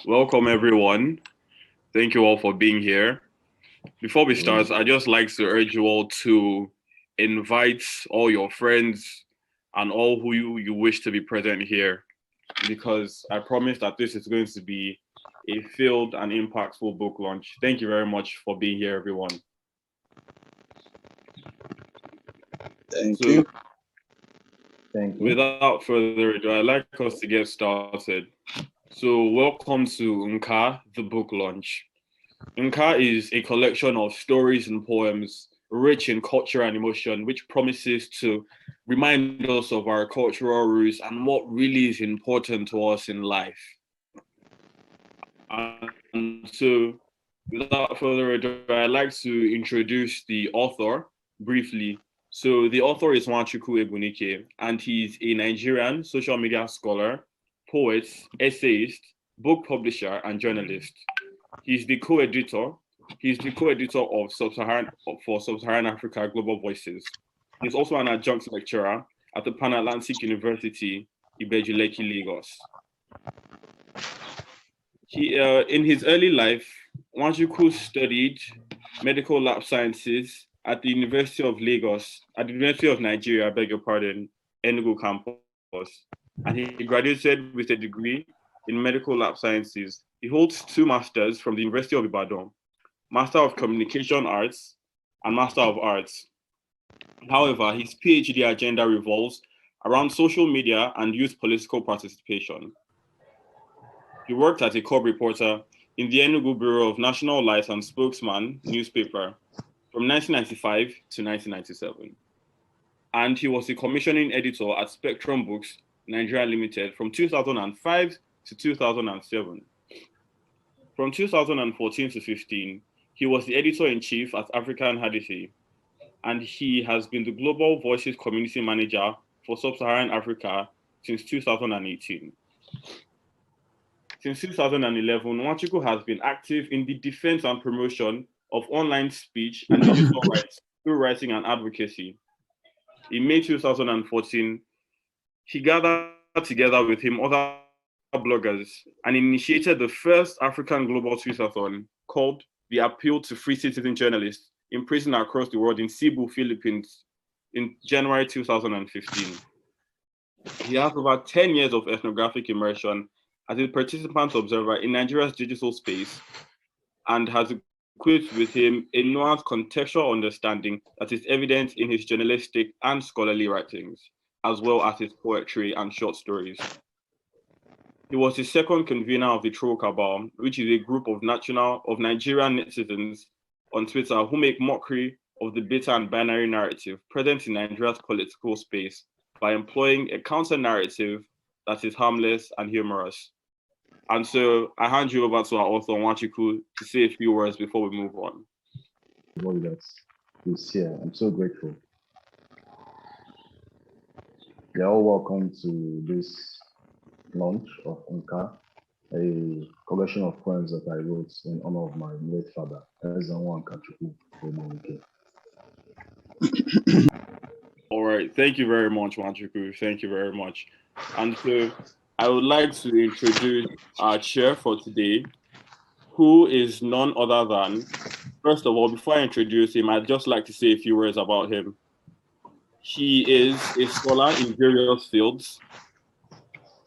Welcome, everyone. Thank you all for being here. Before we start, I'd just like to urge you all to invite all your friends and all who you wish to be present here because I promise that this is going to be a filled and impactful book launch. Thank you very much for being here, everyone. Thank So, you. Thank you. without further ado, I'd like us to get started. So, welcome to Nka, the book launch. Nka is a collection of stories and poems rich in culture and emotion, which promises to remind us of our cultural roots and what really is important to us in life. And so, without further ado, I'd like to introduce the author briefly. So, the author is Nwachukwu Egbunike, and he's a Nigerian social media scholar, poet, essayist, book publisher, and journalist. He's the co-editor. He's the co-editor of Sub-Saharan Africa Global Voices. He's also an adjunct lecturer at the Pan Atlantic University, Ibejuleki, Lagos. In his early life, Nwachukwu studied medical lab sciences at the University of Lagos, at the University of Nigeria, I beg your pardon, Enugu campus, and he graduated with a degree in medical lab sciences. He holds 2 masters from the University of Ibadan, Master of Communication Arts and Master of Arts. However, his PhD agenda revolves around social media and youth political participation. He worked as a cub reporter in the Enugu Bureau of National Light and Spokesman newspaper from 1995 to 1997. And he was a commissioning editor at Spectrum Books Nigeria Limited from 2005 to 2007. From 2014 to 15, he was the editor-in-chief at African Hadithi, and he has been the Global Voices Community Manager for Sub-Saharan Africa since 2018. Since 2011, Nwachukwu has been active in the defense and promotion of online speech and digital rights through writing and advocacy. In May 2014, he gathered together with him other bloggers and initiated the first African Global Tweetathon called The Appeal to Free Citizen Journalists imprisoned across the world in Cebu, Philippines in January 2015. He has over 10 years of ethnographic immersion as a participant observer in Nigeria's digital space and has equipped with him a nuanced contextual understanding that is evident in his journalistic and scholarly writings, as well as his poetry and short stories. He was the second convener of the Troll Cabal, which is a group of Nigerian netizens on Twitter who make mockery of the beta and binary narrative present in Nigeria's political space by employing a counter narrative that is harmless and humorous. And so I hand you over to our author, Nwachukwu, to say a few words before we move on. I'm so grateful. You're all welcome to this launch of Nka, a collection of poems that I wrote in honor of my late father, Nwachukwu Egbunike. All right, thank you very much, Nwachukwu. Thank you very much. And so I would like to introduce our chair for today, who is none other than, first of all, before I introduce him, I'd just like to say a few words about him. He is a scholar in various fields.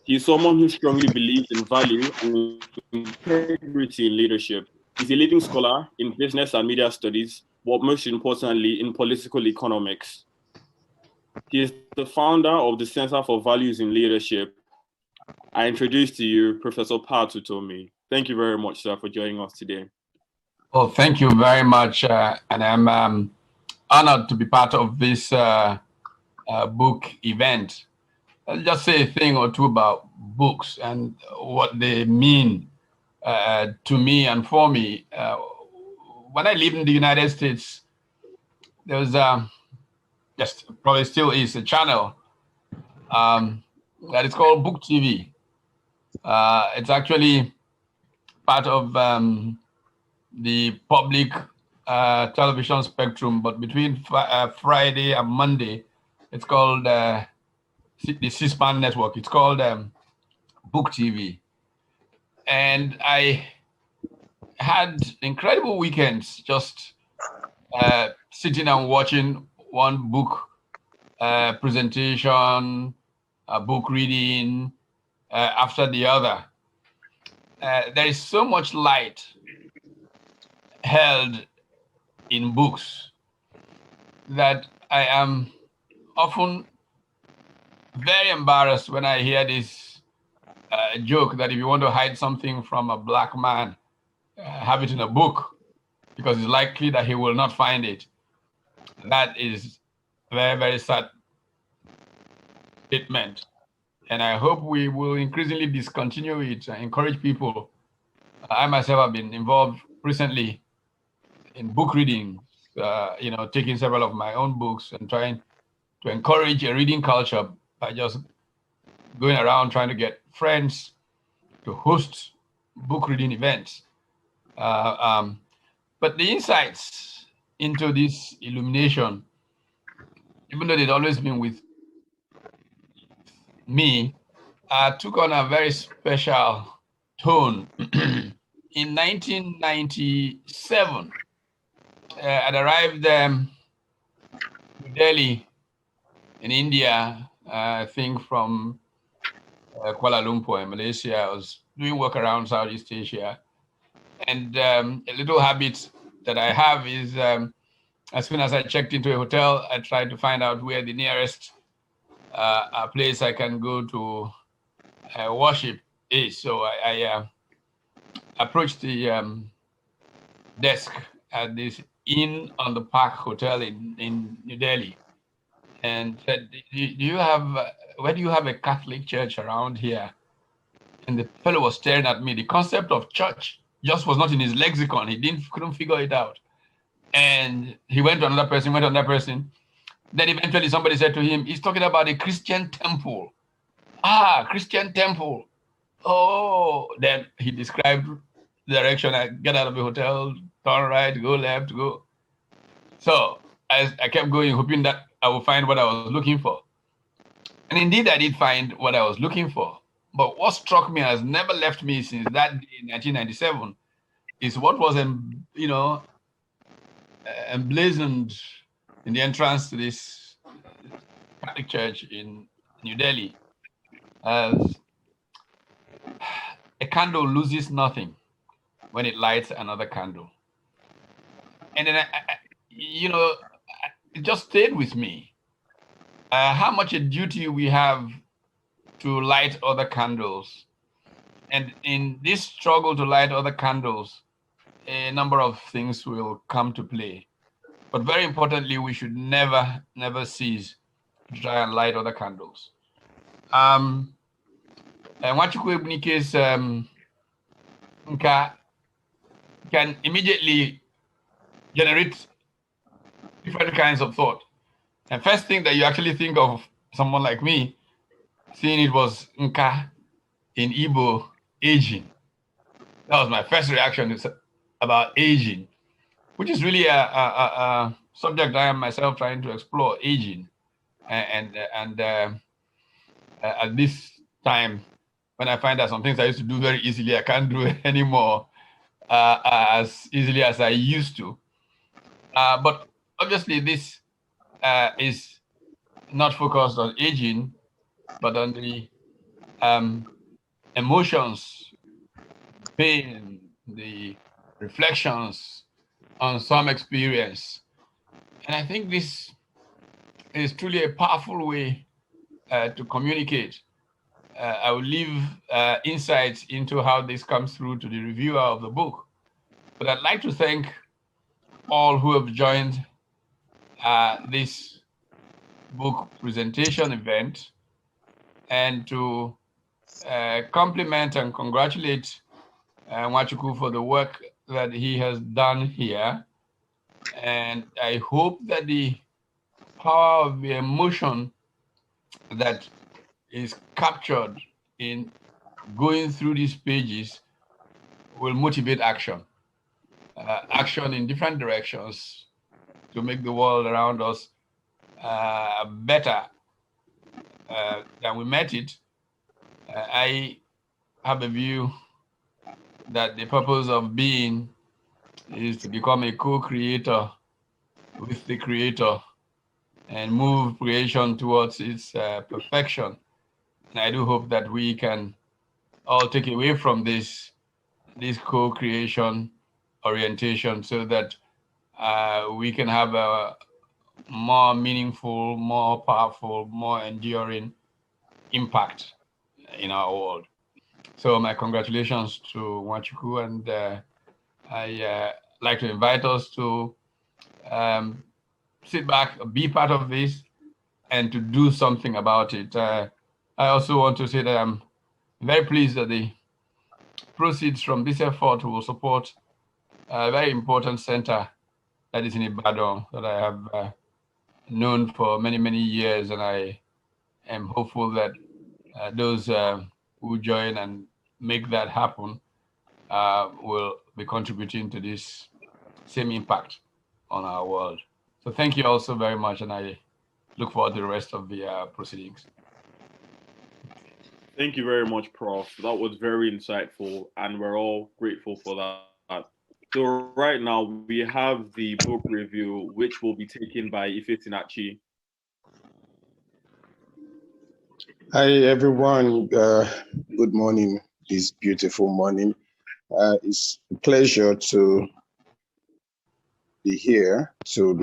He's someone who strongly believes in value and integrity in leadership. He's a leading scholar in business and media studies, but most importantly, in political economics. He is the founder of the Center for Values in Leadership. I introduce to you Professor Patu Tomi. Thank you very much, sir, for joining us today. Well, thank you very much, and I'm honored to be part of this book event. I'll just say a thing or two about books and what they mean to me and for me. When I lived in the United States, there was just probably still is a channel that is called Book TV. It's actually part of the public television spectrum, but between Friday and Monday, it's called the C-SPAN network. It's called Book TV. And I had incredible weekends just sitting and watching one book presentation, book reading after the other. There is so much light held in books that I am often very embarrassed when I hear this joke that if you want to hide something from a black man, have it in a book because it's likely that he will not find it. That is very, very sad statement. And I hope we will increasingly discontinue it and encourage people. I myself have been involved recently in book reading, taking several of my own books and trying to encourage a reading culture by just going around trying to get friends to host book reading events. But the insights into this illumination, even though they'd always been with me, took on a very special tone. In 1997, I'd arrived in Delhi, in India, I think from Kuala Lumpur in Malaysia. I was doing work around Southeast Asia. And a little habit that I have is as soon as I checked into a hotel, I tried to find out where the nearest place I can go to worship is. So I approached the desk at this Inn on the Park Hotel in New Delhi and said, where do you have a Catholic church around here? And the fellow was staring at me. The concept of church just was not in his lexicon. He couldn't figure it out. And he went to another person, Then eventually somebody said to him, he's talking about a Christian temple. Christian temple. Oh, then he described the direction. I get out of the hotel, turn right, go left, go. So as I kept going, hoping that I would find what I was looking for. And indeed, I did find what I was looking for. But what struck me, has never left me since that day in 1997, is what was, emblazoned in the entrance to this Catholic church in New Delhi as a candle loses nothing when it lights another candle. And then, it just stayed with me. How much a duty we have to light other candles. And in this struggle to light other candles, a number of things will come to play. But very importantly, we should never, never cease to try and light other candles. Nwachukwu Egbunike's Nka can immediately generate different kinds of thought. And first thing that you actually think of someone like me, seeing it was Nka in Igbo, aging. That was my first reaction about aging, which is really a subject I am myself trying to explore, aging. And at this time, when I find that some things I used to do very easily, I can't do it anymore as easily as I used to. But obviously, this is not focused on aging, but on the emotions, pain, the reflections on some experience. And I think this is truly a powerful way to communicate. I will leave insights into how this comes through to the reviewer of the book. But I'd like to thank all who have joined this book presentation event and to compliment and congratulate Nwachukwu for the work that he has done here. And I hope that the power of the emotion that is captured in going through these pages will motivate action. Action in different directions to make the world around us better than we met it. I have a view that the purpose of being is to become a co-creator with the creator and move creation towards its perfection. And I do hope that we can all take away from this co-creation orientation so that we can have a more meaningful, more powerful, more enduring impact in our world. So my congratulations to Nwachukwu, and I like to invite us to sit back, be part of this, and to do something about it. I also want to say that I'm very pleased that the proceeds from this effort will support a very important center that is in Ibadan that I have known for many, many years, and I am hopeful that those who join and make that happen will be contributing to this same impact on our world. So thank you also very much, and I look forward to the rest of the proceedings. Thank you very much, Prof. That was very insightful, and we're all grateful for that. So right now we have the book review, which will be taken by Ifetinachi. Hi, everyone. Good morning, this beautiful morning. It's a pleasure to be here, to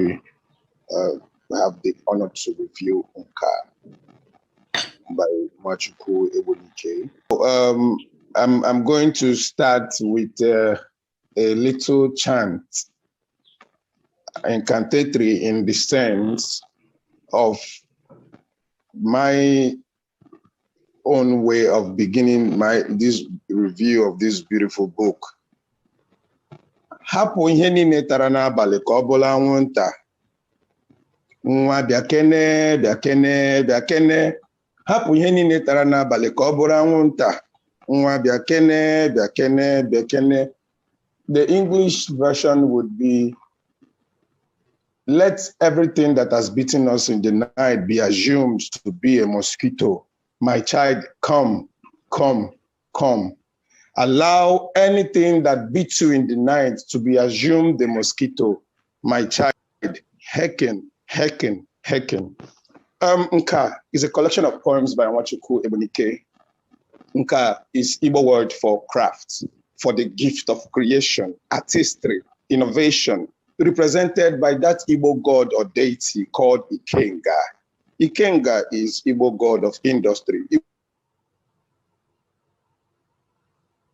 have the honor to review Nka by Nwachukwu Egbunike. I'm going to start with a little chant, incantatory in the sense of my own way of beginning this review of this beautiful book. Hapụ ihe niile tara n'abalị ka ọ bụla anwụnta. Nwa bịakene bịakene bịakene. Hapụ ihe niile tara n'abalị ka ọ bụla anwụnta. Nwa bịakene bịakene bịakene. The English version would be, let everything that has beaten us in the night be assumed to be a mosquito. My child, come, come, come. Allow anything that beats you in the night to be assumed the mosquito. My child, hecken, hecken, hecken. Nka is a collection of poems by Nwachukwu Egbunike. Nka is Igbo word for craft, for the gift of creation, artistry, innovation, represented by that Igbo god or deity called Ikenga. Ikenga is Igbo god of industry,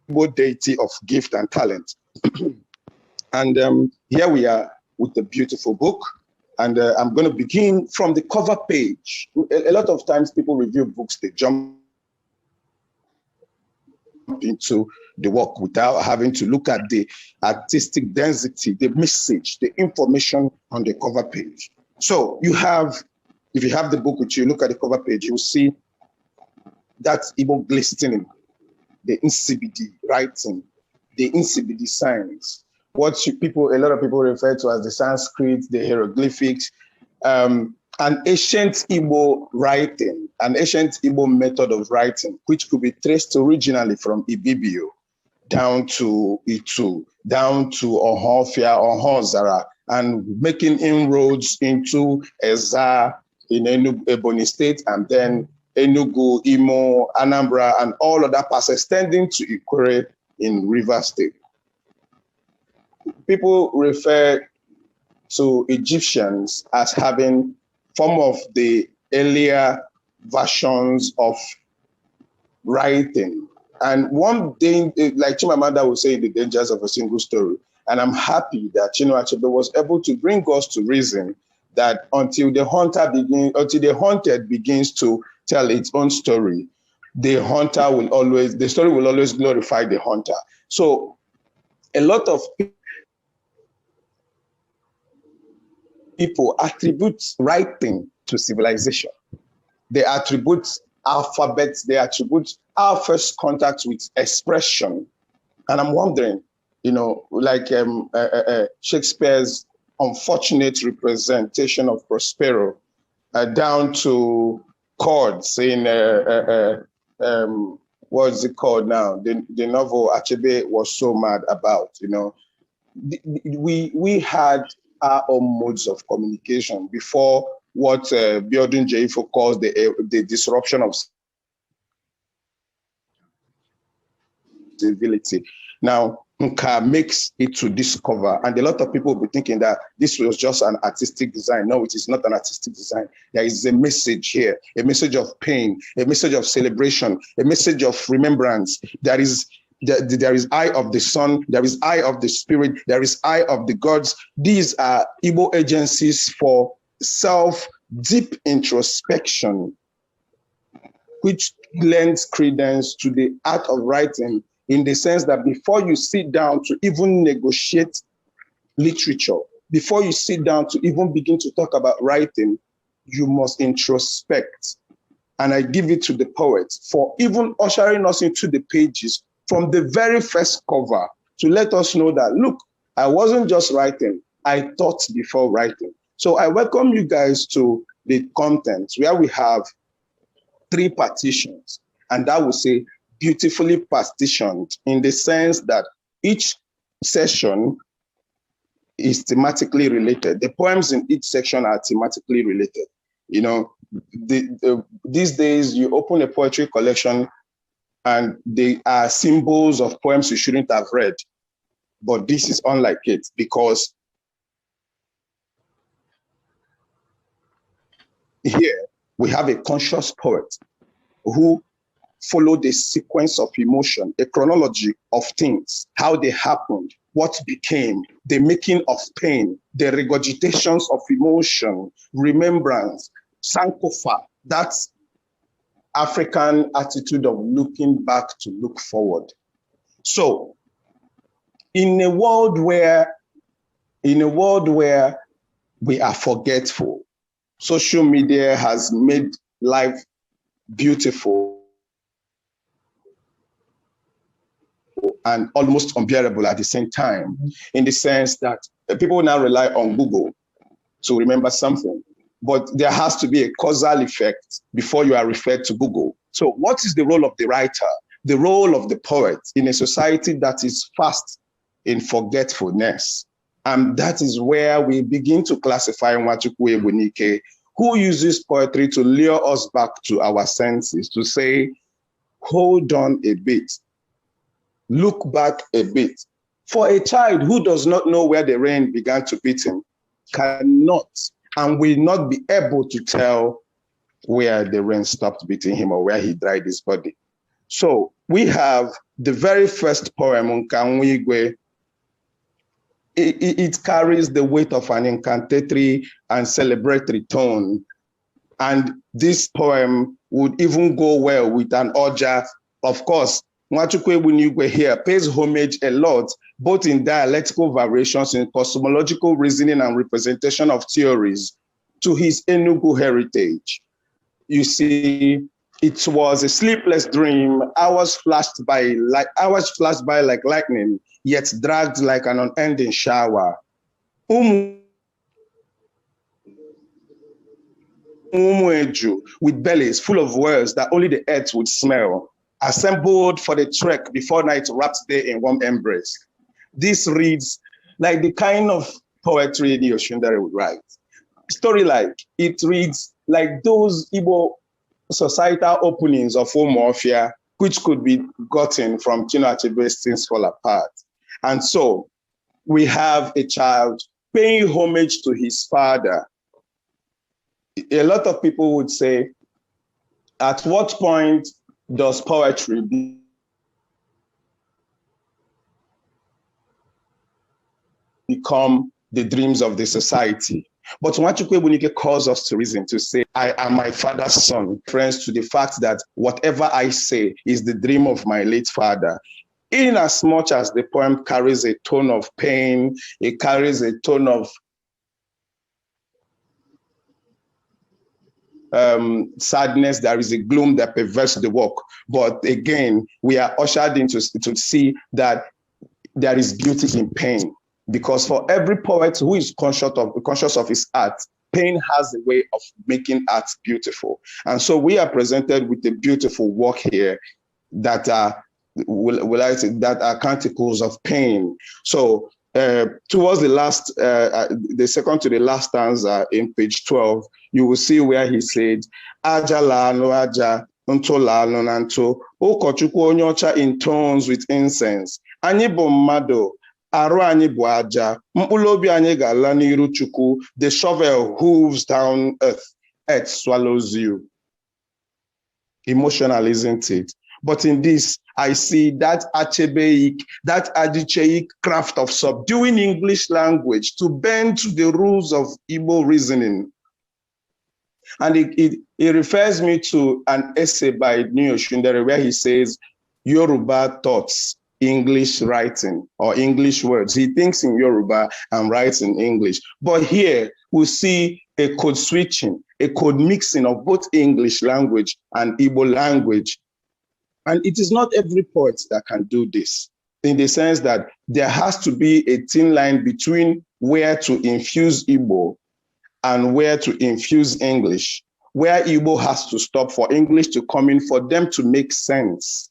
Igbo deity of gift and talent. And here we are with a beautiful book. And I'm going to begin from the cover page. A lot of times people review books, they jump into the work without having to look at the artistic density, the message, the information on the cover page. So you have, if you have the book with you, look at the cover page, you'll see that Igbo glistening, the NCBD writing, the NCBD signs, what a lot of people refer to as the Sanskrit, the hieroglyphics, an ancient Igbo writing, an ancient Igbo method of writing, which could be traced originally from Ibibio down to Itu, down to Ohofia, Ohozara, and making inroads into Eza in Ebonyi State, and then Enugu, Imo, Anambra, and all of that past extending to Ikore in Rivers State. People refer to Egyptians as having some of the earlier versions of writing. And one thing, like Chimamanda would say, the dangers of a single story. And I'm happy that Achebe was able to bring us to reason that until the hunted begins to tell its own story, the story will always glorify the hunter. So a lot of people attribute writing to civilization. They attribute alphabets, they attribute our first contact with expression. And I'm wondering, like Shakespeare's unfortunate representation of Prospero, down to chords in what's it called now? The novel Achebe was so mad about, you know. We had our own modes of communication before what Biodun Jeifo calls the disruption of civility. Now, Nka makes it to discover, and a lot of people will be thinking that this was just an artistic design. No, it is not an artistic design. There is a message here, a message of pain, a message of celebration, a message of remembrance. There is eye of the sun, there is eye of the spirit, there is eye of the gods. These are Igbo agencies for deep introspection, which lends credence to the art of writing, in the sense that before you sit down to even negotiate literature, before you sit down to even begin to talk about writing, you must introspect. And I give it to the poets for even ushering us into the pages from the very first cover to let us know that, look, I wasn't just writing, I thought before writing. So I welcome you guys to the content where we have 3 partitions, and that will say beautifully partitioned, in the sense that each session is thematically related. The poems in each section are thematically related. You know, these days you open a poetry collection and they are symbols of poems you shouldn't have read. But this is unlike it, because here we have a conscious poet who followed a sequence of emotion, a chronology of things, how they happened, what became, the making of pain, the regurgitations of emotion, remembrance, sankofa, that's African attitude of looking back to look forward. So in a world where we are forgetful, social media has made life beautiful and almost unbearable at the same time, in the sense that people now rely on Google to remember something. But there has to be a causal effect before you are referred to Google. So what is the role of the writer, the role of the poet in a society that is fast in forgetfulness? And that is where we begin to classify Nwachukwu Egbunike, who uses poetry to lure us back to our senses, to say, hold on a bit, look back a bit. For a child who does not know where the rain began to beat him, cannot and will not be able to tell where the rain stopped beating him or where he dried his body. So we have the very first poem, Nkanwigwe. It carries the weight of an incantatory and celebratory tone. And this poem would even go well with an Oja. Of course, Nwachukwu Egbunike here pays homage a lot, both in dialectical variations, in cosmological reasoning and representation of theories, to his Enugu heritage. You see, it was a sleepless dream. Hours flashed by like lightning, yet dragged like an unending shower. With bellies full of words that only the earth would smell, assembled for the trek before night wrapped day in warm embrace. This reads like the kind of poetry the Oshundere would write. Story-like, it reads like those Igbo societal openings of Umuofia, which could be gotten from Chinua Achebe's Things Fall Apart. And so we have a child paying homage to his father. A lot of people would say, at what point does poetry become the dreams of the society? But Nwachukwu Egbunike calls us to reason, to say, I am my father's son, reference to the fact that whatever I say is the dream of my late father. In as much as the poem carries a tone of pain, it carries a tone of sadness, there is a gloom that pervades the work. But again, we are ushered into to see that there is beauty in pain. Because for every poet who is conscious of his art, pain has a way of making art beautiful. And so we are presented with a beautiful work here that are, will I say, that are canticles of pain. So towards the last, the second to the last stanza in page 12, you will see where he said, Aja la no aja, nto la no nanto, ụkọchukwu onye ọcha intones with incense. Anyị bụ mmadụ, arụ anyị bụ aja, mkpụrụ obi anyị ga-ala n'iru Chukwu, the shovel hooves down earth swallows you. Emotional, isn't it? But in this, I see that Achebeic, that Adicheic craft of subduing English language to bend to the rules of Igbo reasoning. And it refers me to an essay by Nwachukwu where he says, Yoruba thoughts, English writing, or English words. He thinks in Yoruba and writes in English. But here we see a code switching, a code mixing of both English language and Igbo language. And it is not every poet that can do this, in the sense that there has to be a thin line between where to infuse Igbo and where to infuse English, where Igbo has to stop for English to come in, for them to make sense.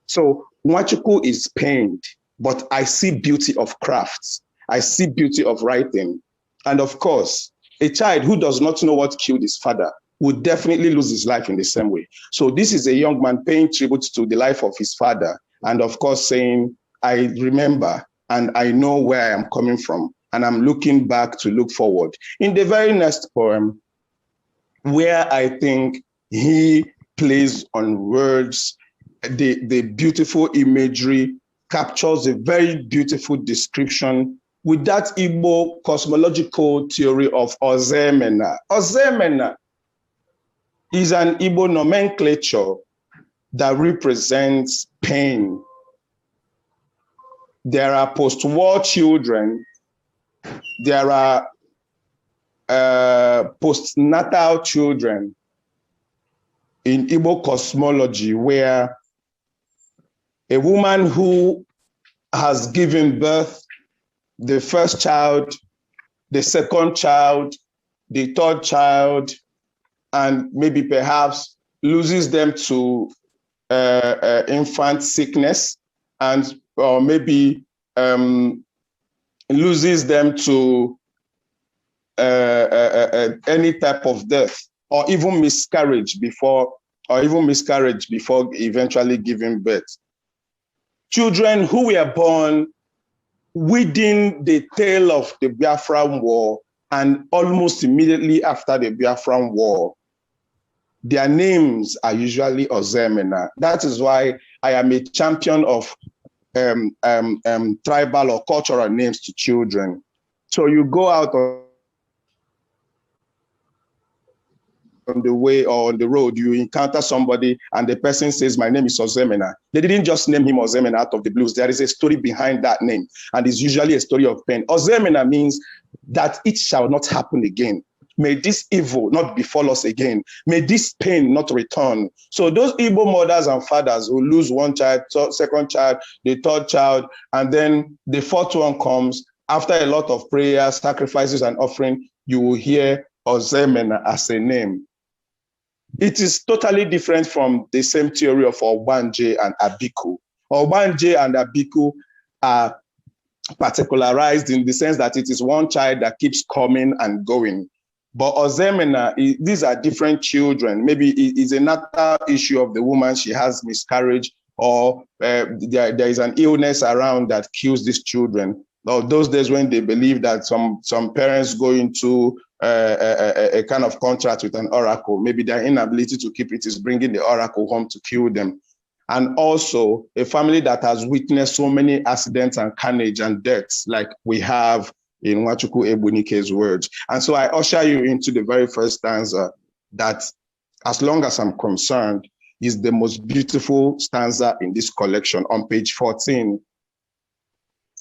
So Nwachukwu is pained, but I see beauty of crafts. I see beauty of writing. And of course, a child who does not know what killed his father would definitely lose his life in the same way. So this is a young man paying tribute to the life of his father. And of course saying, I remember and I know where I am coming from. And I'm looking back to look forward. In the very next poem, where I think he plays on words, the beautiful imagery, captures a very beautiful description with that Igbo cosmological theory of Ozemena. Ozemena is an Igbo nomenclature that represents pain. There are post-war children, there are postnatal children in Igbo cosmology, where a woman who has given birth, the first child, the second child, the third child, and maybe perhaps loses them to infant sickness, and or maybe loses them to any type of death, or even miscarriage before eventually giving birth. Children who were born within the tail of the Biafran War and almost immediately after the Biafran War, their names are usually Ozemena. That is why I am a champion of tribal or cultural names to children. So you go out on the way or on the road, you encounter somebody and the person says, my name is Ozemena. They didn't just name him Ozemena out of the blues. There is a story behind that name, and it's usually a story of pain. Ozemena means that it shall not happen again. May this evil not befall us again. May this pain not return. So those Igbo mothers and fathers who lose one child, second child, the third child, and then the fourth one comes, after a lot of prayers, sacrifices, and offering, you will hear Ozemena as a name. It is totally different from the same theory of Ogbanje and Abiku. Ogbanje and Abiku are particularized in the sense that it is one child that keeps coming and going. But Ozemena, these are different children. Maybe it is another issue of the woman, she has miscarriage, or there is an illness around that kills these children. Or those days when they believe that some parents go into a kind of contract with an oracle, maybe their inability to keep it is bringing the oracle home to kill them. And also a family that has witnessed so many accidents and carnage and deaths like we have in Nwachukwu Egbunike's words. And so I usher you into the very first stanza that, as long as I'm concerned, is the most beautiful stanza in this collection on page 14.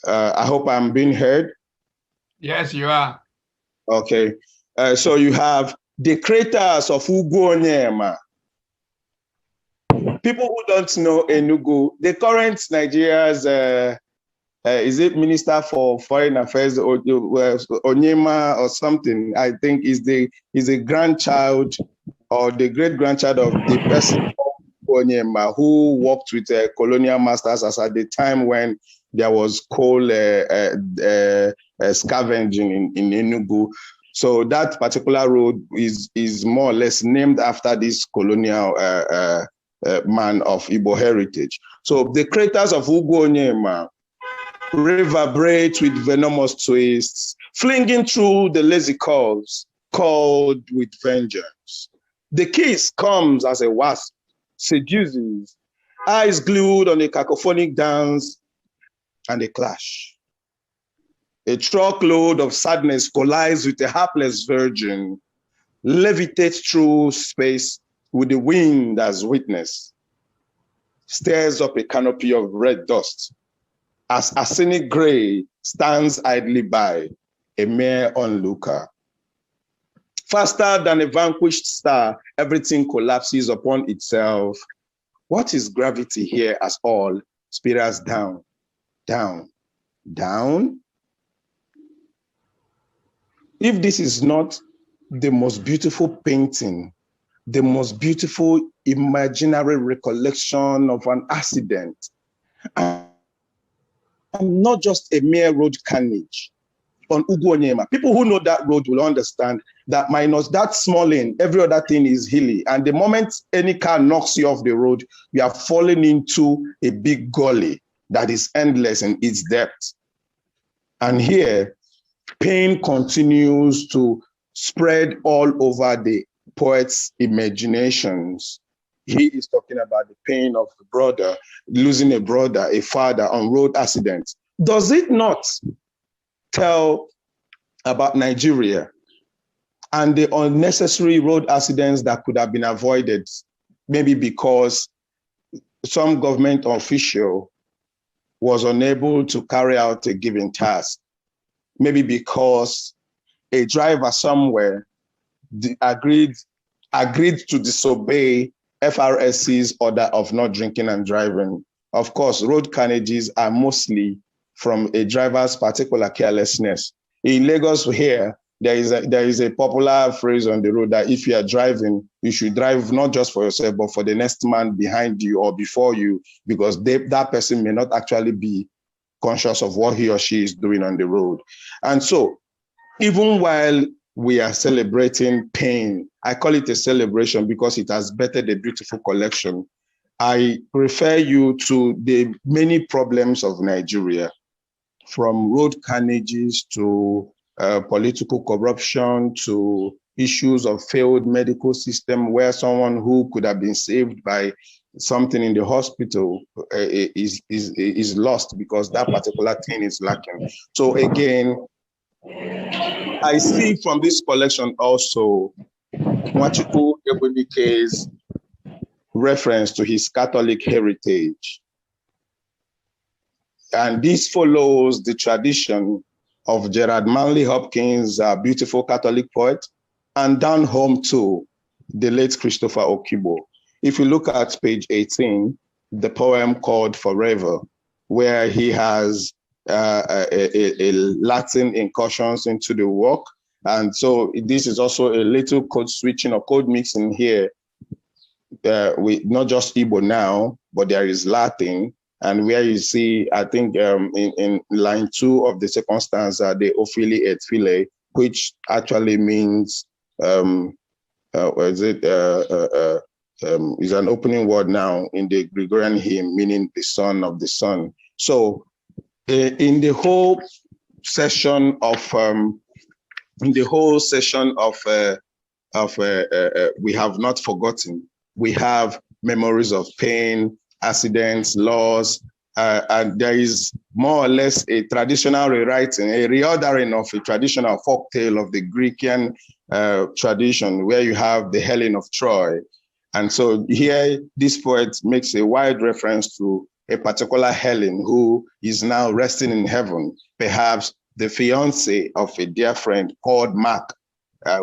I hope I'm being heard. Yes, you are. Okay. So you have the craters of Ugwu. People who don't know Enugu, the current Nigeria's is it Minister for Foreign Affairs or Onyema or something? I think is a grandchild or the great-grandchild of the person Onyema who worked with colonial masters as at the time when there was coal scavenging in Enugu. So that particular road is more or less named after this colonial man of Igbo heritage. So the craters of Onyema reverberate with venomous twists, flinging through the lazy curves, called with vengeance. The kiss comes as a wasp, seduces, eyes glued on a cacophonic dance, and a clash. A truckload of sadness collides with a hapless virgin, levitates through space with the wind as witness, stares up a canopy of red dust, as arsenic gray stands idly by, a mere onlooker. Faster than a vanquished star, everything collapses upon itself. What is gravity here as all spirals down, down, down? If this is not the most beautiful painting, the most beautiful imaginary recollection of an accident, and not just a mere road carnage on Onyema. People who know that road will understand that minus that small lane, every other thing is hilly. And the moment any car knocks you off the road, you are falling into a big gully that is endless in its depth. And here, pain continues to spread all over the poet's imaginations. He is talking about the pain of the brother, losing a brother, a father on road accidents. Does it not tell about Nigeria and the unnecessary road accidents that could have been avoided, maybe because some government official was unable to carry out a given task, maybe because a driver somewhere agreed to disobey FRSC's order of not drinking and driving. Of course, road carnages are mostly from a driver's particular carelessness. In Lagos here, there is a popular phrase on the road that if you are driving, you should drive not just for yourself, but for the next man behind you or before you, because that person may not actually be conscious of what he or she is doing on the road. And so, even while we are celebrating pain, I call it a celebration because it has bettered a beautiful collection. I refer you to the many problems of Nigeria, from road carnages to political corruption to issues of failed medical system where someone who could have been saved by something in the hospital is lost because that particular thing is lacking. So again, I see from this collection also Nwachukwu Egbunike's reference to his Catholic heritage. And this follows the tradition of Gerard Manley Hopkins, a beautiful Catholic poet, and down home to the late Christopher Okibo. If you look at page 18, the poem called Forever, where he has a Latin incursions into the work. And so this is also a little code switching or code mixing here with not just Igbo now, but there is Latin. And where you see, I think in line 2 of the second stanza, the Ophili et Phile, which actually means, is an opening word now in the Gregorian hymn, meaning the son of the sun. So in the whole session of, we have not forgotten. We have memories of pain, accidents, laws, and there is more or less a traditional rewriting, a reordering of a traditional folktale of the Grecian tradition, where you have the Helen of Troy. And so here, this poet makes a wide reference to a particular Helen who is now resting in heaven, perhaps the fiance of a dear friend called Mark,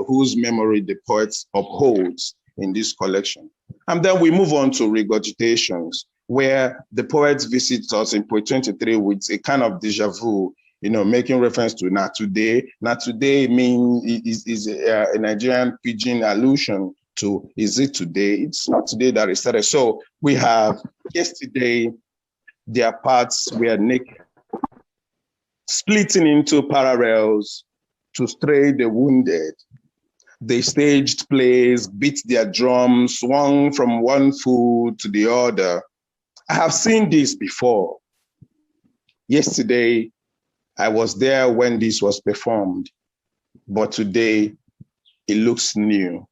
whose memory the poet upholds in this collection. And then we move on to regurgitations, where the poet visits us in poet 23 with a kind of deja vu, making reference to not today. Not today means is a Nigerian pidgin allusion to, is it today? It's not today that it started. So we have yesterday, their parts were naked, splitting into parallels to stray the wounded. They staged plays, beat their drums, swung from one foot to the other. I have seen this before. Yesterday, I was there when this was performed, but today it looks new.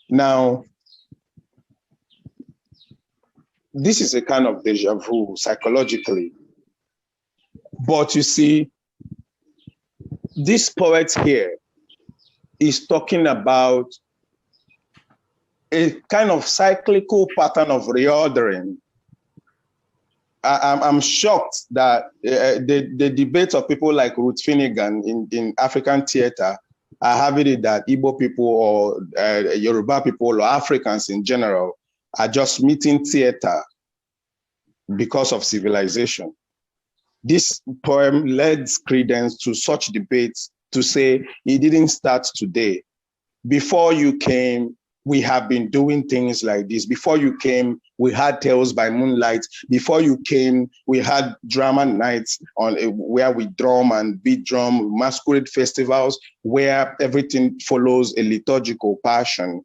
Now, this is a kind of deja vu psychologically. But you see, this poet here is talking about a kind of cyclical pattern of reordering. I'm shocked that the debate of people like Ruth Finnegan in African theater are having it that Igbo people or Yoruba people or Africans in general are just meeting theater because of civilization. This poem lends credence to such debates to say it didn't start today. Before you came, we have been doing things like this. Before you came, we had Tales by Moonlight. Before you came, we had drama nights where we drum and beat drum, masquerade festivals where everything follows a liturgical passion.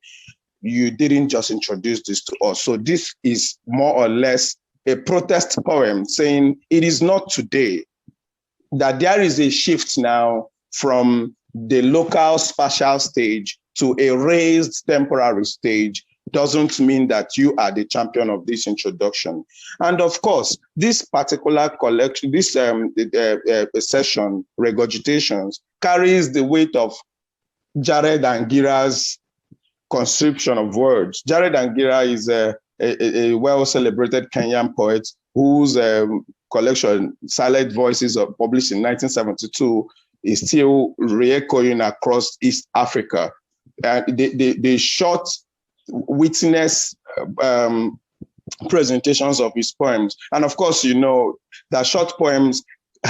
You didn't just introduce this to us. So this is more or less a protest poem saying it is not today, that there is a shift now from the local spatial stage to a raised temporary stage. Doesn't mean that you are the champion of this introduction. And of course, this particular collection, this session, Regurgitations, carries the weight of Jared Angira's conscription of words. Jared Angira is a well-celebrated Kenyan poet whose collection, Silent Voices, published in 1972, is still re-echoing across East Africa. The short witness presentations of his poems. And of course, you know that short poems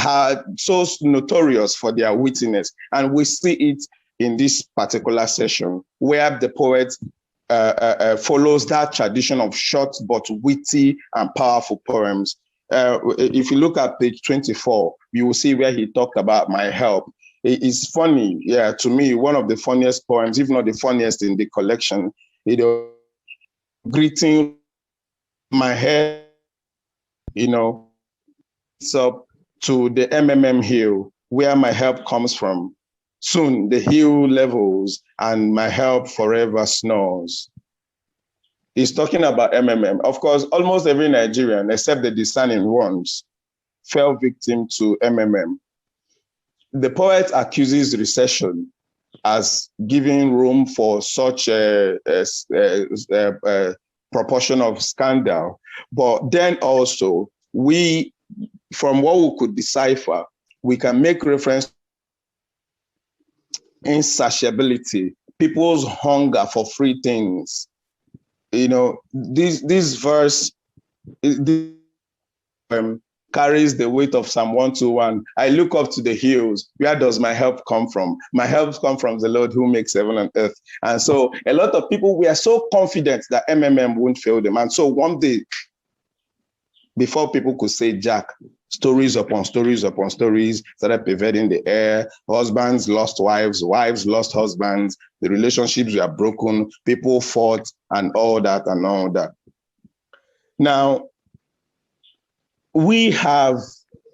are so notorious for their wittiness. And we see it in this particular session where the poet follows that tradition of short but witty and powerful poems. If you look at page 24, you will see where he talked about my help. It's funny, yeah, to me, one of the funniest poems, if not the funniest in the collection, you know, greeting my head, you know, it's up to the MMM hill where my help comes from. Soon the hill levels and my help forever snores. He's talking about MMM. Of course, almost every Nigerian, except the discerning ones, fell victim to MMM. The poet accuses recession as giving room for such a proportion of scandal. But then also, we, from what we could decipher, we can make reference to insatiability, people's hunger for free things. You know, this verse carries the weight of Psalm 121. I look up to the hills. Where does my help come from? My help comes from the Lord who makes heaven and earth. And so a lot of people, we are so confident that MMM won't fail them. And so one day, before people could say Jack, stories upon stories upon stories started pervading the air. Husbands lost wives, wives lost husbands, the relationships were broken, people fought, and all that and all that. Now, we have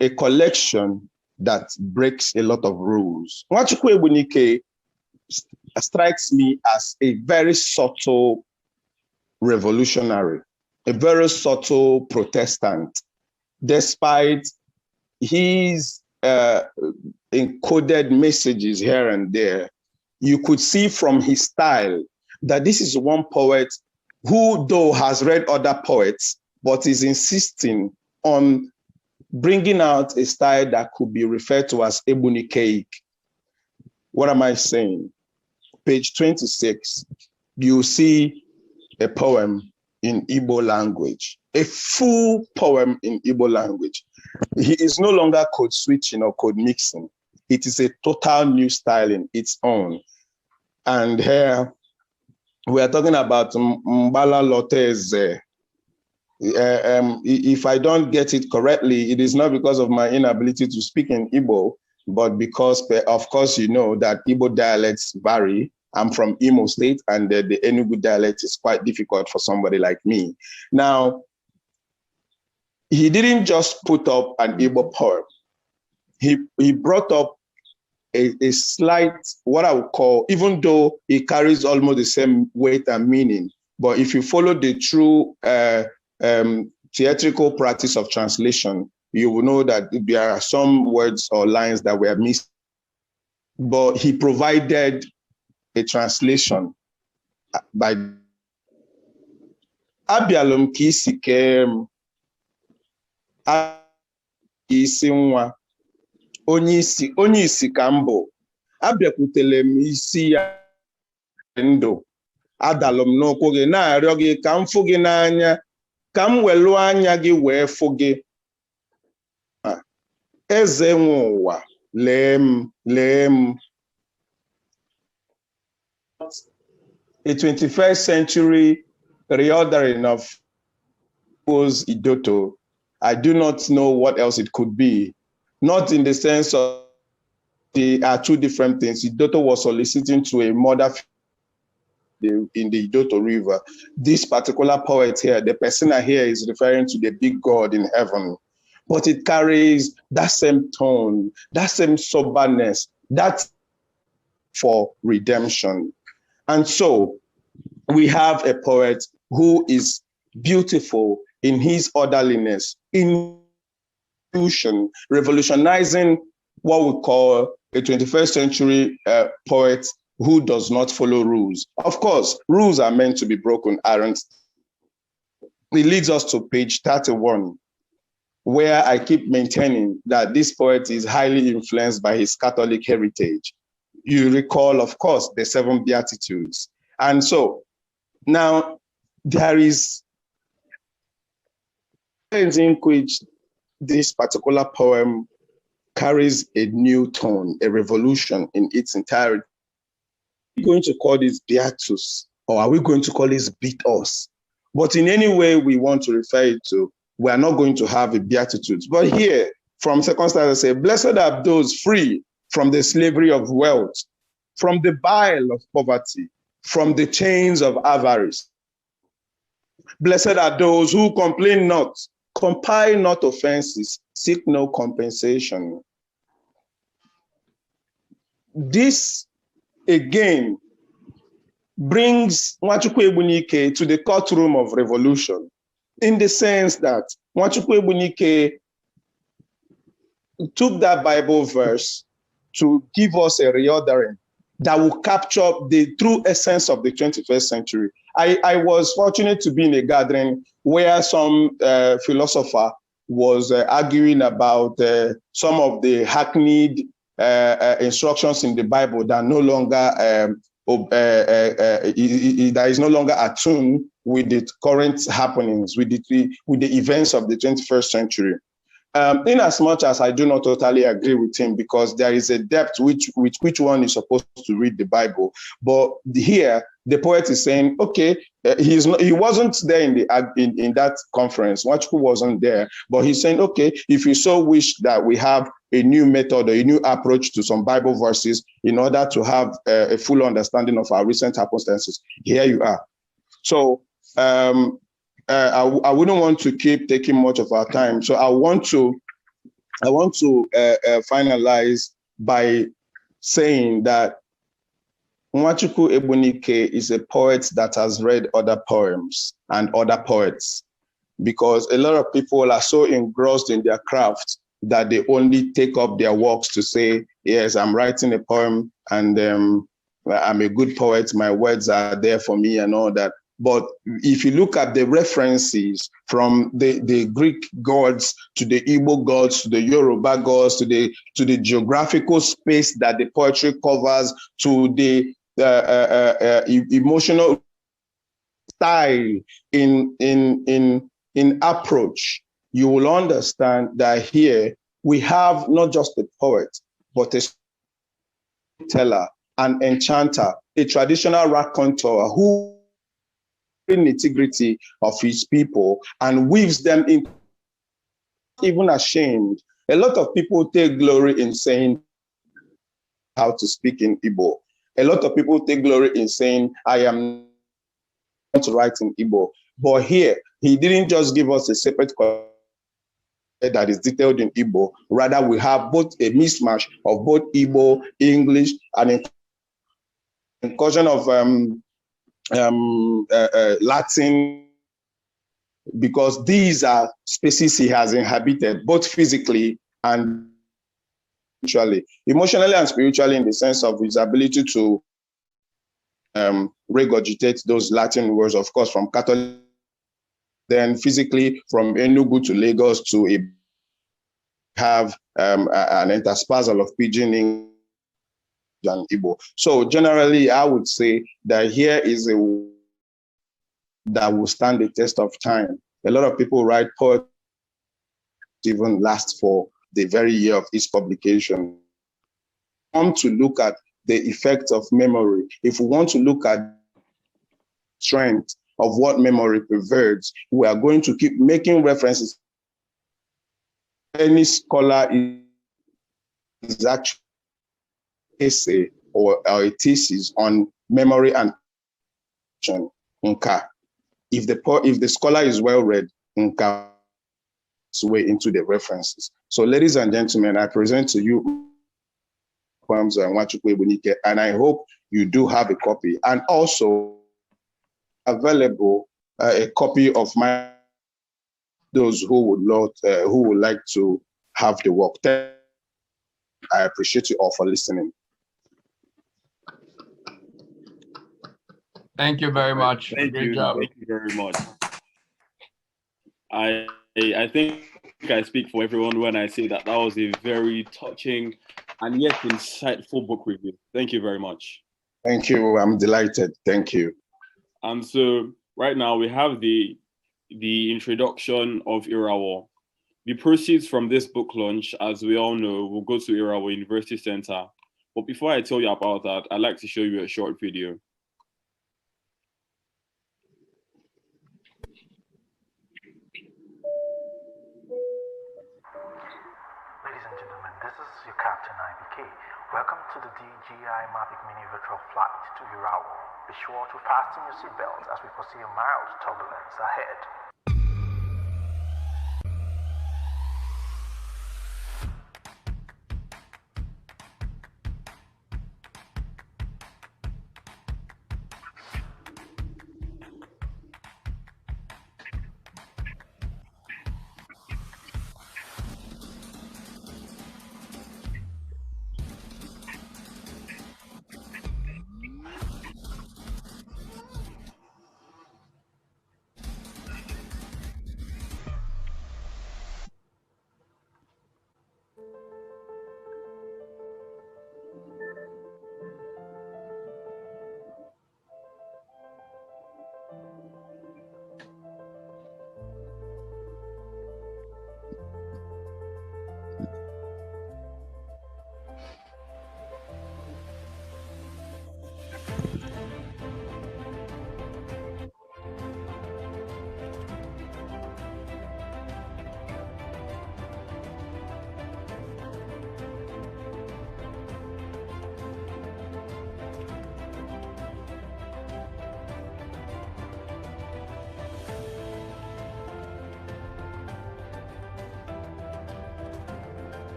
a collection that breaks a lot of rules. Nwachukwu Egbunike strikes me as a very subtle revolutionary, a very subtle Protestant, despite his encoded messages here and there. You could see from his style that this is one poet who, though, has read other poets, but is insisting on bringing out a style that could be referred to as Egbunike. What am I saying? Page 26, you see a poem in Igbo language, a full poem in Igbo language. He is no longer code switching or code mixing. It is a total new style in its own. And here we are talking about Mbala Loteze. If I don't get it correctly, it is not because of my inability to speak in Igbo, but because, of course, you know that Igbo dialects vary. I'm from Imo State, and the Enugu dialect is quite difficult for somebody like me. Now, he didn't just put up an Igbo poem. He brought up a slight, what I would call, even though it carries almost the same weight and meaning, but if you follow the true theatrical practice of translation, you will know that there are some words or lines that were missed, but he provided a translation by Abialum Kisikem Isinwa onye isi ka mbụ abịakwutere m isi ya ndụ adalụ m n'ụkwụ gị na-arịọ gị ka m fụ gị n'anya ka m welu anya gị wee fụ gị eze nwe ụwa lee m a 21st century reordering of Idoto. I do not know what else it could be. Not in the sense of they are two different things. Idoto was soliciting to a mother in the Idoto River. This particular poet here, the person here is referring to the big God in heaven. But it carries that same tone, that same soberness, that for redemption. And so we have a poet who is beautiful in his orderliness, in revolutionizing what we call a 21st century poet who does not follow rules. Of course, rules are meant to be broken, aren't they? It leads us to page 31, where I keep maintaining that this poet is highly influenced by his Catholic heritage. You recall, of course, the 7 Beatitudes. And so now there is in which this particular poem carries a new tone, a revolution in its entirety. Are we going to call this Beatus, or are we going to call this Beatus? But in any way we want to refer it to, we are not going to have a Beatitudes. But here, from second stanza, say, blessed are those free from the slavery of wealth, from the bile of poverty, from the chains of avarice. Blessed are those who complain not, compile not offenses, seek no compensation. This, again, brings Nwachukwu Egbunike to the courtroom of revolution, in the sense that Nwachukwu Egbunike took that Bible verse to give us a reordering that will capture the true essence of the 21st century. I was fortunate to be in a gathering where some philosopher was arguing about some of the hackneyed instructions in the Bible that no longer that is no longer attuned with the current happenings, with the events of the 21st century. In as much as I do not totally agree with him, because there is a depth with which one is supposed to read the Bible. But here, the poet is saying, okay, he wasn't there in that conference. Nwachukwu wasn't there, but he's saying, okay, if you so wish that we have a new method or a new approach to some Bible verses in order to have a full understanding of our recent happenstances, here you are. So I wouldn't want to keep taking much of our time. So I want to finalize by saying that Nwachukwu Egbunike is a poet that has read other poems and other poets, because a lot of people are so engrossed in their craft that they only take up their works to say, yes, I'm writing a poem and I'm a good poet, my words are there for me and all that. But if you look at the references from the Greek gods to the Igbo gods to the Yoruba gods to the geographical space that the poetry covers, to the emotional style in approach, you will understand that here we have not just a poet, but a teller, an enchanter, a traditional raconteur who nitty-gritty of his people and weaves them in, even ashamed. A lot of people take glory in saying how to speak in Igbo. A lot of people take glory in saying, I am not writing Igbo. But here, he didn't just give us a separate that is detailed in Igbo. Rather, we have both a mismatch of both Igbo, English, and incursion of Latin, because these are spaces he has inhabited, both physically and spiritually, emotionally and spiritually, in the sense of his ability to regurgitate those Latin words, of course, from Catholic, then physically from Enugu to Lagos to have an interspersal of Pidgin English and Igbo. So generally, I would say that here is a that will stand the test of time. A lot of people write poetry even last for the very year of its publication. If we want to look at the effect of memory, if we want to look at strength of what memory perverts, we are going to keep making references. Any scholar is actually essay or a thesis on memory and Nka. If the scholar is well read, Nka is way into the references. So, ladies and gentlemen, I present to you poems by Nwachukwu Egbunike, and I hope you do have a copy, and also available a copy of my those who would like to have the work. I appreciate you all for listening. Thank you very much. Thank Great you. job. Thank you very much. I think I speak for everyone when I say that was a very touching and yet insightful book review. Thank you very much. Thank you. I'm delighted. Thank you. And so right now we have the introduction of Irawo. The proceeds from this book launch, as we all know, will go to Irawo University Center. But before I tell you about that, I'd like to show you a short video. Ladies and gentlemen, this is your Captain IBK. Welcome to the DJI Mavic Mini Virtual Flight to Irawo. Be sure to fasten your seatbelts as we foresee a mild turbulence ahead.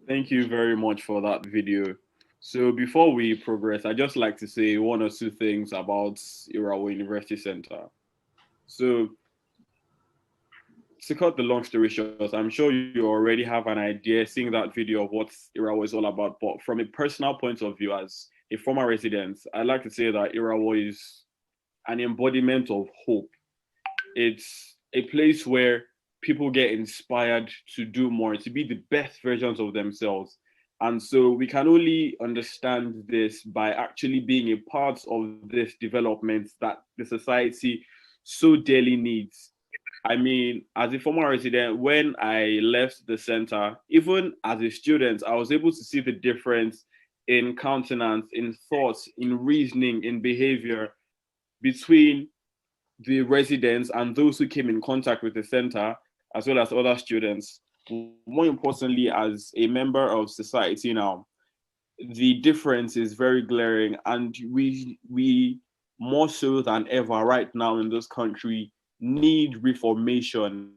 Thank you very much for that video. So before we progress, I'd just like to say one or two things about Irawo University Center. So to cut the long story short, I'm sure you already have an idea seeing that video of what Irawo is all about. But from a personal point of view, as a former resident, I'd like to say that Irawo is an embodiment of hope. It's a place where people get inspired to do more, to be the best versions of themselves. And so we can only understand this by actually being a part of this development that the society so dearly needs. I mean, as a former resident, when I left the center, even as a student, I was able to see the difference in countenance, in thoughts, in reasoning, in behavior between the residents and those who came in contact with the center, as well as other students. More importantly, as a member of society now, the difference is very glaring, and we more so than ever right now in this country need reformation,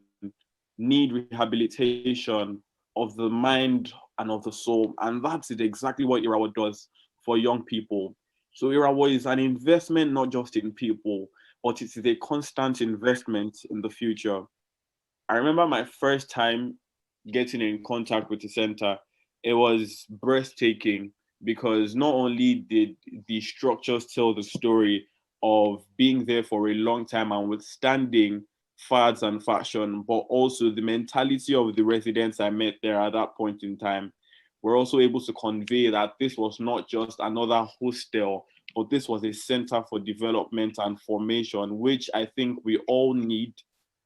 need rehabilitation of the mind and of the soul, and that's exactly what Irawo does for young people. So Irawo is an investment not just in people, but it is a constant investment in the future. I remember my first time getting in contact with the center. It was breathtaking because not only did the structures tell the story of being there for a long time and withstanding fads and fashion, but also the mentality of the residents I met there at that point in time were also able to convey that this was not just another hostel, but this was a center for development and formation, which I think we all need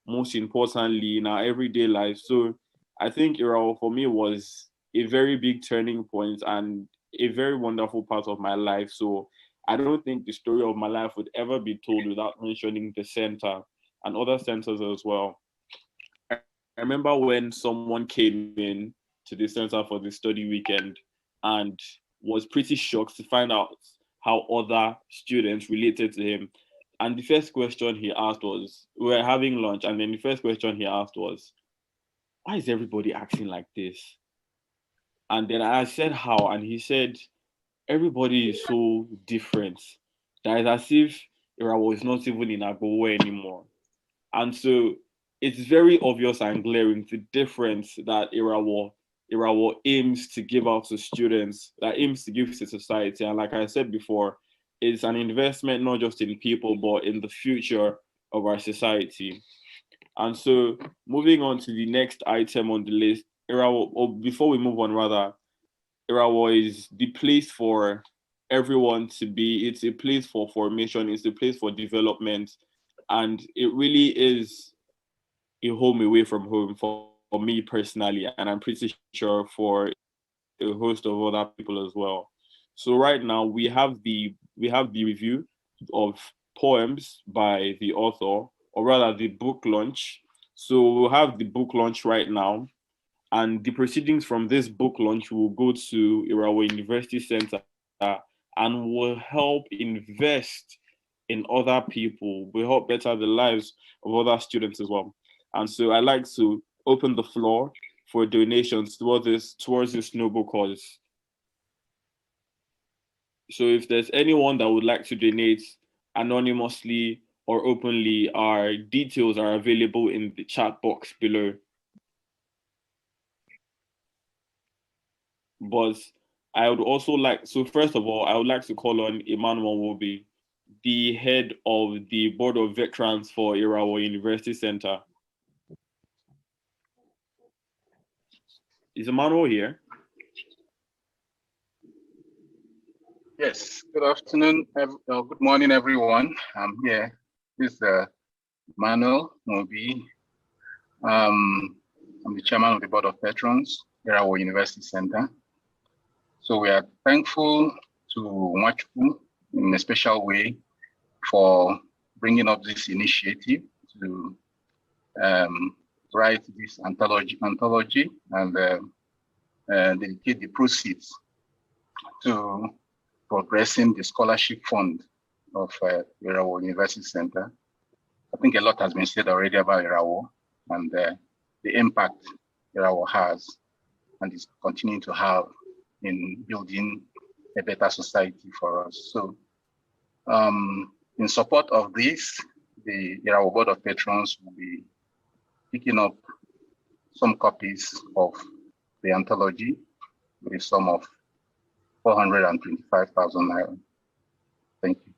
most importantly in our everyday life. So I think Irawo for me was a very big turning point and a very wonderful part of my life. So I don't think the story of my life would ever be told without mentioning the center and other centers as well. I remember when someone came in to the center for the study weekend and was pretty shocked to find out how other students related to him. And the first question he asked was, we were having lunch, and then the first question he asked was, why is everybody acting like this? And then I said, how? And he said, everybody is so different. That is as if Irawo is not even in Agbowo anymore. And so it's very obvious and glaring the difference that Irawo aims to give out to students, that aims to give to society. And like I said before, it's an investment not just in people, but in the future of our society. And so moving on to the next item on the list, Irawo, or before we move on rather, Irawo is the place for everyone to be. It's a place for formation, it's a place for development, and it really is a home away from home for me personally, and I'm pretty sure for a host of other people as well. So right now we have the review of poems by the author, or rather the book launch. So we'll have the book launch right now, and the proceedings from this book launch will go to Irawo University Center and will help invest in other people, will help better the lives of other students as well. And so I'd like to open the floor for donations towards this noble cause. So if there's anyone that would like to donate anonymously or openly, our details are available in the chat box below. But I would also like, so first of all, I would like to call on Emmanuel Wobi, the head of the Board of Veterans for Irawo University Center. Is Emmanuel here? Yes, good afternoon, good morning, everyone. I'm here. This is Emmanuel Mobi. I'm the chairman of the Board of Veterans here at our University Center. So we are thankful to Nwachukwu in a special way for bringing up this initiative to write this anthology and dedicate the proceeds to progressing the scholarship fund of Irawo University Center. I think a lot has been said already about Irawo and the impact Irawo has and is continuing to have in building a better society for us. So in support of this, the Irawo Board of Patrons will be picking up some copies of the anthology with a sum of 425,000 naira. Thank you.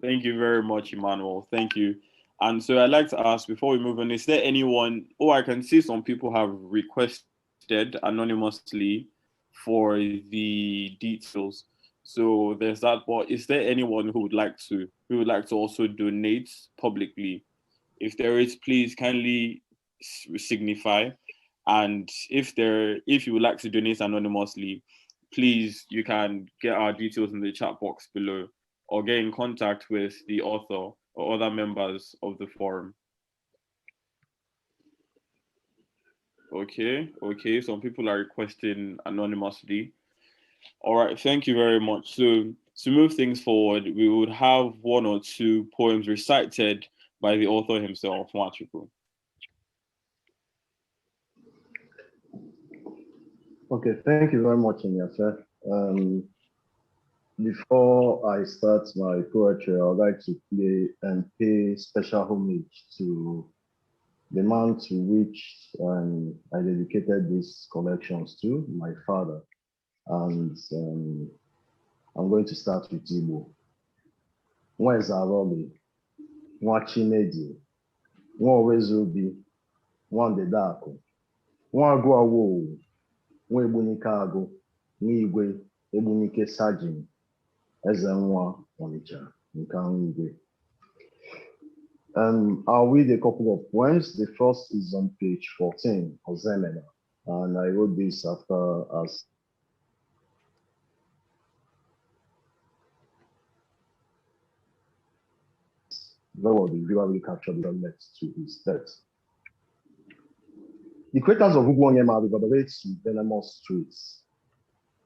Thank you very much, Emmanuel. Thank you. And so I'd like to ask, before we move on, is there anyone, I can see some people have requested anonymously for the details. So there's that, but is there anyone who would like to also donate publicly? If there is, please kindly signify. And if you would like to donate anonymously, please, you can get our details in the chat box below, or get in contact with the author or other members of the forum. Okay, some people are requesting anonymously. All right, thank you very much. So to move things forward, we would have one or two poems recited by the author himself, Nwachukwu. Okay, thank you very much, Inyafe. Before I start my poetry, I would like to play and pay special homage to the man to which I dedicated these collections to, my father. And I'm going to start with Igbo. Nwezaroli, Nwachimedi, Nwawezubi, Nwandedaku, Nwaguawo, Egbunike Agụ, Igwe Egbunike Sajin, Ezenwa Onitsha, Igwe. I'll read a couple of poems. The first is on page 14, Ozemena, and I wrote this after as very well the visually captured the next to his text. The creators of Ugwuonyema reverberate to venomous streets,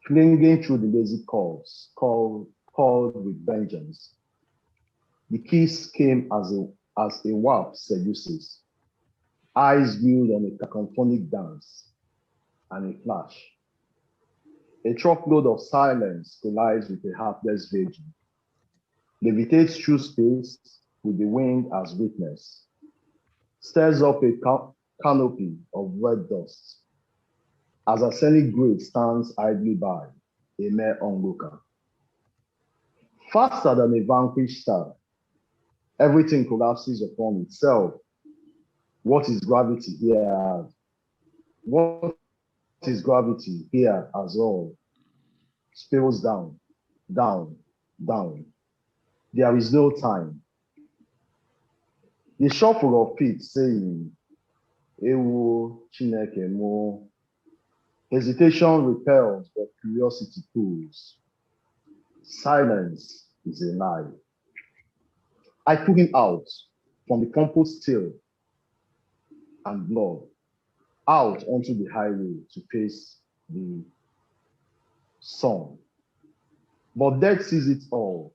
clinging through the lazy chords, called with vengeance. The kiss came as a warp seduces, eyes glued on a cacophonic dance, and a flash. A truckload of silence collides with a heartless virgin, levitates through space with the wind as witness, stirs up a canopy of red dust, as a scenic grave stands idly by, a mere onlooker. Faster than a vanquished star, everything collapses upon itself. What is gravity here? What is gravity here as all? Spills down, down, down. There is no time. The shuffle of feet saying, Ewo Chineke mo. Hesitation repels, but curiosity pulls. Silence is a lie. I pull him out from the compost till and blood, out onto the highway to face the sun. But death sees it all,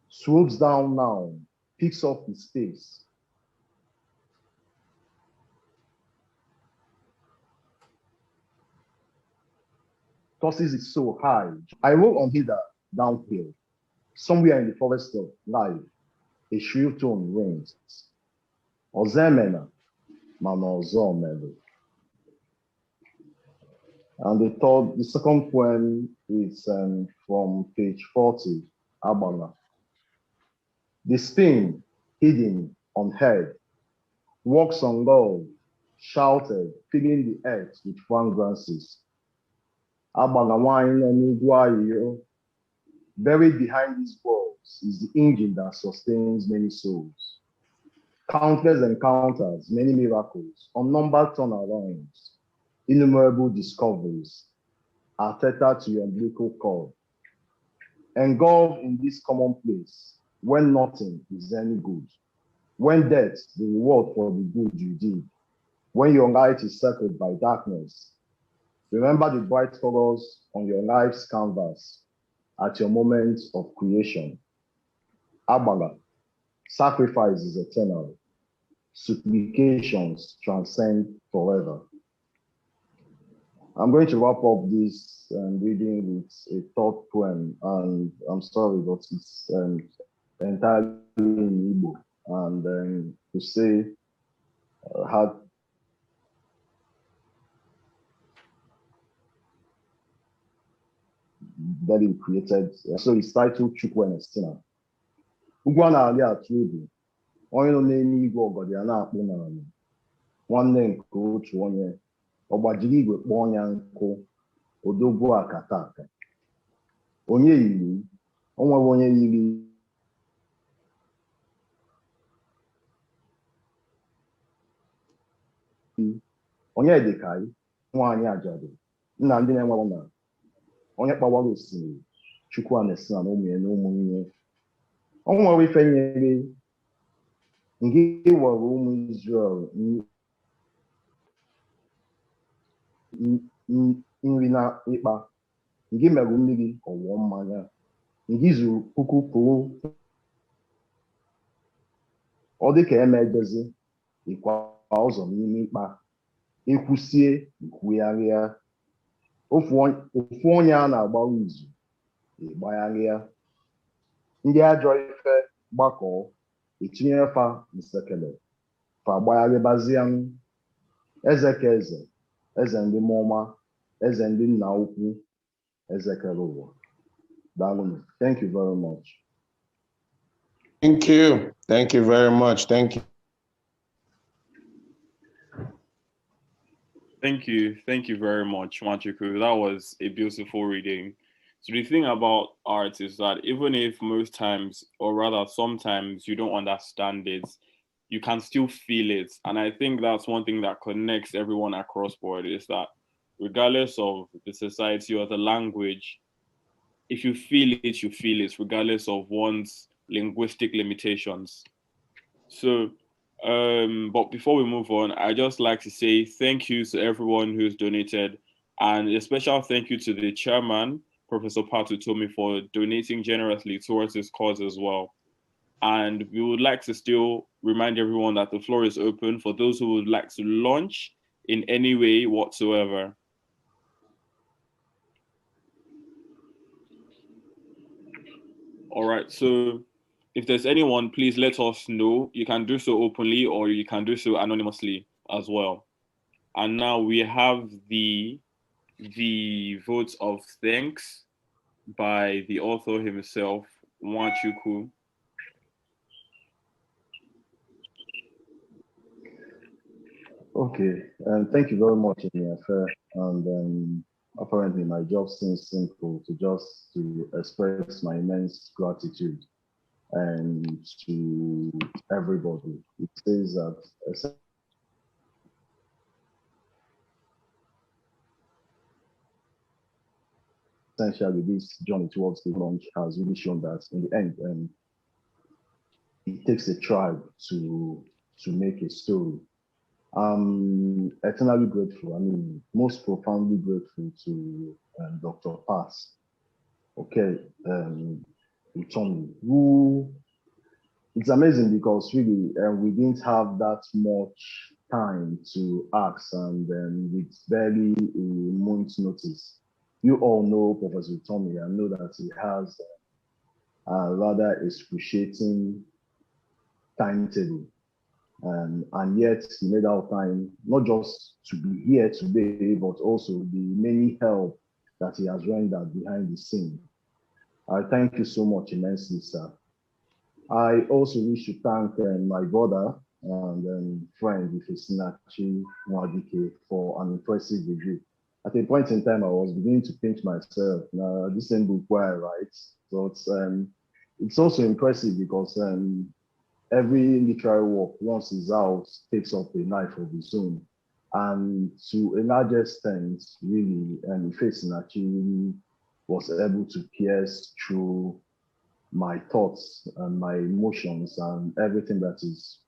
swoops down now, picks up his pace. Tosses it so high. I roll on hither, downhill. Somewhere in the forest of life, a shrill tone rings. Ozemena, Mama Ozomelu. And the second poem is from page 40, Abala. The sting, hidden on head, walks on gold, shouted, filling the earth with fragrances. Abala wine and Iguayo. Buried behind these walls is the engine that sustains many souls. Countless encounters, many miracles, unnumbered turnarounds, innumerable discoveries are tethered to your umbilical cord. Engulfed in this commonplace, when nothing is any good, when death, the reward for the good you did, when your light is circled by darkness, remember the bright colors on your life's canvas at your moment of creation. Abala, Sacrifice is eternal. Supplications transcend forever. I'm going to wrap up this reading with a third poem, and I'm sorry, but it's entirely in Igbo, and to say how that he created. So it's titled Chukwu Enestina. Ugwu na-ali atụ egwu, onye nọ n'eluigwe ọgọdị ya na-akpụ n'ala, nwanne nke otu onye, ọ gbajiri igwe kpọọ ya nkụ, odogwu akata aka. Onye yiri, o nwere onye yiri onye dịka nwaanyị ajadu, nna ndị na-enwere na onye kpawara osimiri, Chukwu Enestina na ụmụ ya na ụmụnne. O nwere ife nyere nke were ụmụ Izrel nri na ịkpa, nke merụ mmiri ọwụọ mmanya, nke zuru puku pụrụ ọ dị ka emejezi ịkwa ụzọ n'ime ịkpa, ekwusie nkwugharịa, ofu onye a na-agbaru izu ịgbagharịa, ndị ajọ ife gbakọọ etinye fa nsekele fa gbagharịbazianụ, eze ka eze, eze ndị mụọma, eze ndị nna ukwu, eze kere ụwa. Daalụnụ. Thank you very much. Thank you. Thank you very much. Thank you. Thank you very much, Nwachukwu. That was a beautiful reading. So the thing about art is that even if most times, or rather sometimes, you don't understand it, you can still feel it. And I think that's one thing that connects everyone across board, is that regardless of the society or the language, if you feel it, you feel it, regardless of one's linguistic limitations. So, but before we move on, I just like to say thank you to everyone who's donated, and a special thank you to the chairman, Professor Patu Tomi, for donating generously towards this cause as well. And we would like to still remind everyone that the floor is open for those who would like to launch in any way whatsoever. All right, so if there's anyone, please let us know. You can do so openly or you can do so anonymously as well. And now we have the votes of thanks by the author himself, Nwachukwu. Okay, thank you very much, Inyefe. And apparently my job seems simple, to express my immense gratitude and to everybody. It says that essentially this journey towards the launch has really shown that in the end, it takes a tribe to make a story. I'm eternally grateful. I mean, most profoundly grateful to Dr. Pass, Utomi, who, it's amazing because really we didn't have that much time to ask, and with barely a month's notice. You all know Professor Utomi. I know that he has a rather excruciating timetable. And yet he made out time not just to be here today, but also the many help that he has rendered behind the scene. I thank you so much immensely, sir. I also wish to thank my brother and friend, Ifesinachi Nwachukwu, for an impressive review. At a point in time, I was beginning to pinch myself. Now, this same book where I write, but it's also impressive because every literary work, once it's out, takes up a life of its own. And to a large extent, really, Ifesinachi was able to pierce through my thoughts and my emotions and everything that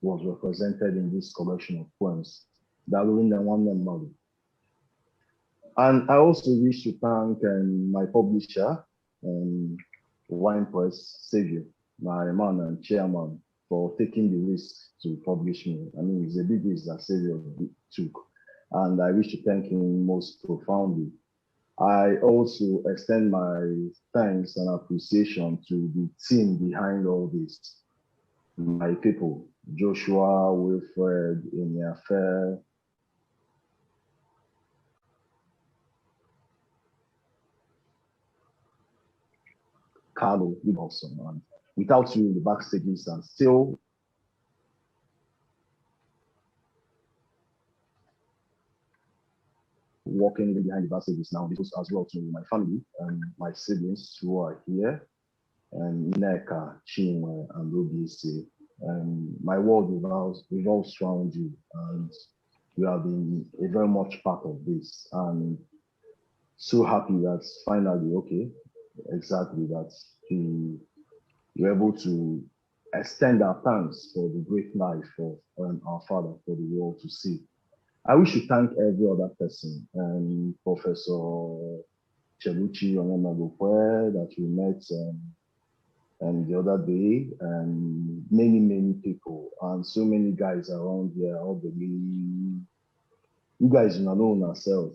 was represented in this collection of poems. And I also wish to thank my publisher, Wine Press Savior, my man and chairman, for taking the risk to publish me. I mean, it's a big risk that Xavier took, and I wish to thank him most profoundly. I also extend my thanks and appreciation to the team behind all this. My people, Joshua, Wilfred, Inyafe, Carlo, Wilson, and without you, the backstages and still working behind the backstages now. This goes as well to my family and my siblings who are here, and Neka, Chinwe, and Obisi. My world revolves around you, and you have been a very much part of this. And so happy that finally, okay, exactly, that we're able to extend our thanks for the great life of our father for the world to see. I wish to thank every other person, Professor Chebuchi Onyemagokwe that we met and the other day, and many people, and so many guys around here. You guys know yourself.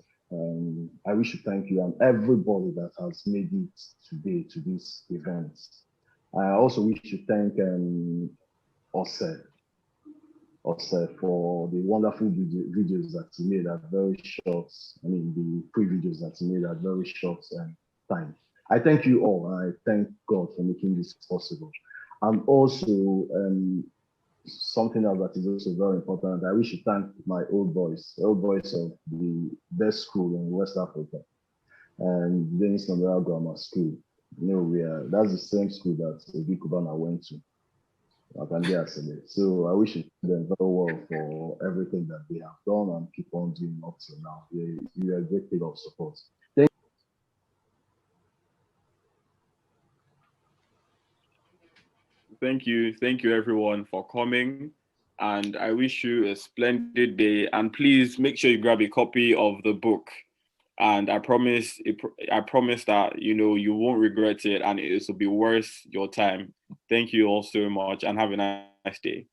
I wish to thank you and everybody that has made it today to this event. I also wish to thank Ose for the wonderful videos that he made at very short, the pre-videos that he made at very short time. I thank you all. I thank God for making this possible. And also, something else that is also very important, I wish to thank my old boys of the best school in West Africa, and Dennis Nombera Grammar School. That's the same school that Obi Kubana went to. So I wish them very well for everything that they have done and keep on doing up till now. You are a great deal of support. Thank you everyone for coming, and I wish you a splendid day. And please make sure you grab a copy of the book. And I promise that you won't regret it, and it will be worth your time. Thank you all so much, and have a nice day.